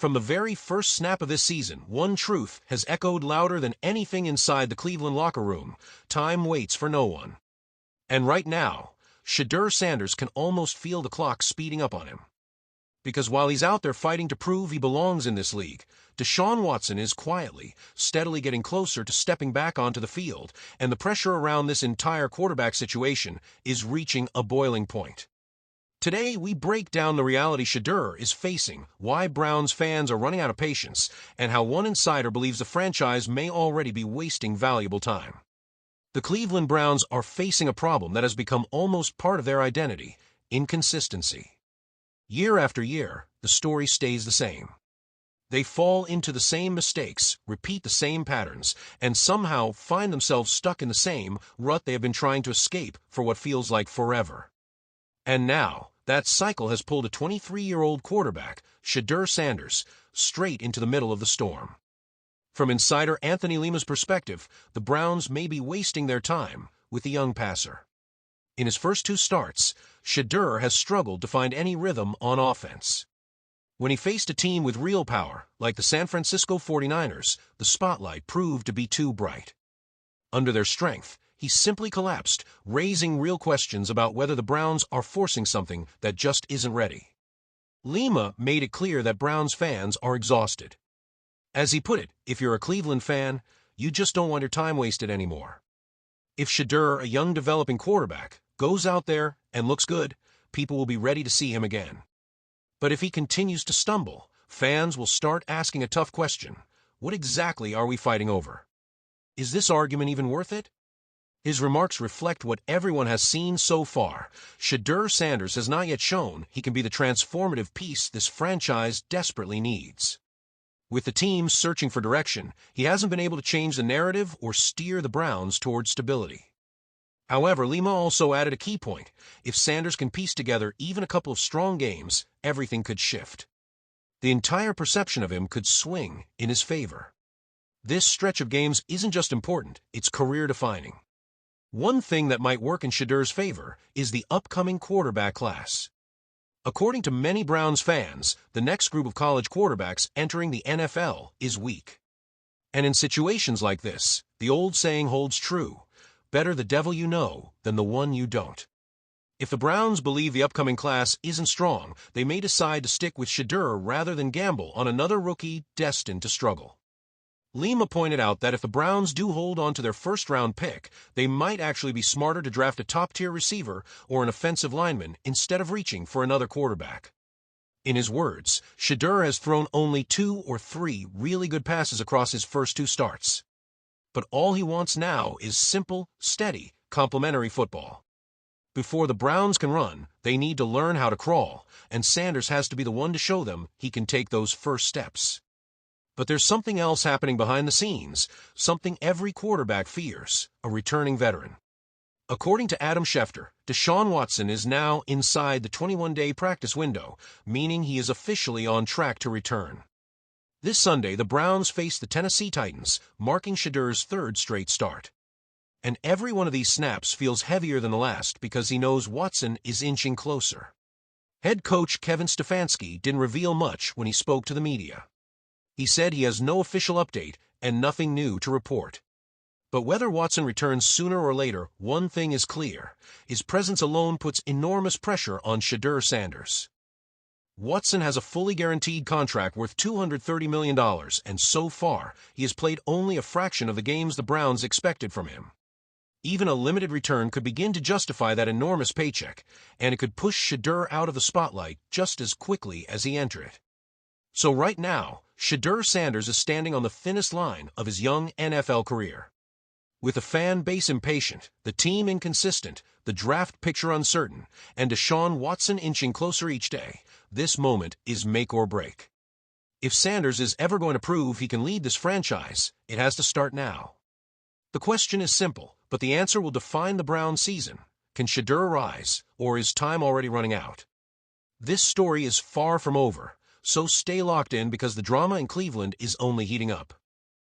From the very first snap of this season, one truth has echoed louder than anything inside the Cleveland locker room: time waits for no one. And right now, Shedeur Sanders can almost feel the clock speeding up on him. Because while he's out there fighting to prove he belongs in this league, Deshaun Watson is quietly, steadily getting closer to stepping back onto the field, and the pressure around this entire quarterback situation is reaching a boiling point. Today, we break down the reality Shedeur is facing, why Browns fans are running out of patience, and how one insider believes the franchise may already be wasting valuable time. The Cleveland Browns are facing a problem that has become almost part of their identity: inconsistency. Year after year, the story stays the same. They fall into the same mistakes, repeat the same patterns, and somehow find themselves stuck in the same rut they have been trying to escape for what feels like forever. And now, that cycle has pulled a 23-year-old quarterback, Shedeur Sanders, straight into the middle of the storm. From insider Anthony Lima's perspective, the Browns may be wasting their time with the young passer. In his first two starts, Shedeur has struggled to find any rhythm on offense. When he faced a team with real power, like the San Francisco 49ers, the spotlight proved to be too bright. Under their strength, he simply collapsed, raising real questions about whether the Browns are forcing something that just isn't ready. Lima made it clear that Browns fans are exhausted. As he put it, if you're a Cleveland fan, you just don't want your time wasted anymore. If Shedeur, a young developing quarterback, goes out there and looks good, people will be ready to see him again. But if he continues to stumble, fans will start asking a tough question: what exactly are we fighting over? Is this argument even worth it? His remarks reflect what everyone has seen so far. Shedeur Sanders has not yet shown he can be the transformative piece this franchise desperately needs. With the team searching for direction, he hasn't been able to change the narrative or steer the Browns toward stability. However, Lima also added a key point: if Sanders can piece together even a couple of strong games, everything could shift. The entire perception of him could swing in his favor. This stretch of games isn't just important, it's career-defining. One thing that might work in Shedeur's favor is the upcoming quarterback class. According to many Browns fans, the next group of college quarterbacks entering the NFL is weak. And in situations like this, the old saying holds true: better the devil you know than the one you don't. If the Browns believe the upcoming class isn't strong, they may decide to stick with Shedeur rather than gamble on another rookie destined to struggle. Lima pointed out that if the Browns do hold on to their first-round pick, they might actually be smarter to draft a top-tier receiver or an offensive lineman instead of reaching for another quarterback. In his words, Shedeur has thrown only 2 or 3 really good passes across his first 2 starts. But all he wants now is simple, steady, complementary football. Before the Browns can run, they need to learn how to crawl, and Sanders has to be the one to show them he can take those first steps. But there's something else happening behind the scenes, something every quarterback fears: a returning veteran. According to Adam Schefter, Deshaun Watson is now inside the 21-day practice window, meaning he is officially on track to return. This Sunday, the Browns face the Tennessee Titans, marking Shedeur's 3rd straight start. And every one of these snaps feels heavier than the last because he knows Watson is inching closer. Head coach Kevin Stefanski didn't reveal much when he spoke to the media. He said he has no official update and nothing new to report. But whether Watson returns sooner or later, one thing is clear: his presence alone puts enormous pressure on Shedeur Sanders. Watson has a fully guaranteed contract worth $230 million, and so far, he has played only a fraction of the games the Browns expected from him. Even a limited return could begin to justify that enormous paycheck, and it could push Shedeur out of the spotlight just as quickly as he entered it. So right now, Shedeur Sanders is standing on the thinnest line of his young NFL career. With the fan base impatient, the team inconsistent, the draft picture uncertain, and Deshaun Watson inching closer each day, this moment is make or break. If Sanders is ever going to prove he can lead this franchise, it has to start now. The question is simple, but the answer will define the Browns' season. Can Shedeur rise, or is time already running out? This story is far from over, so stay locked in because the drama in Cleveland is only heating up.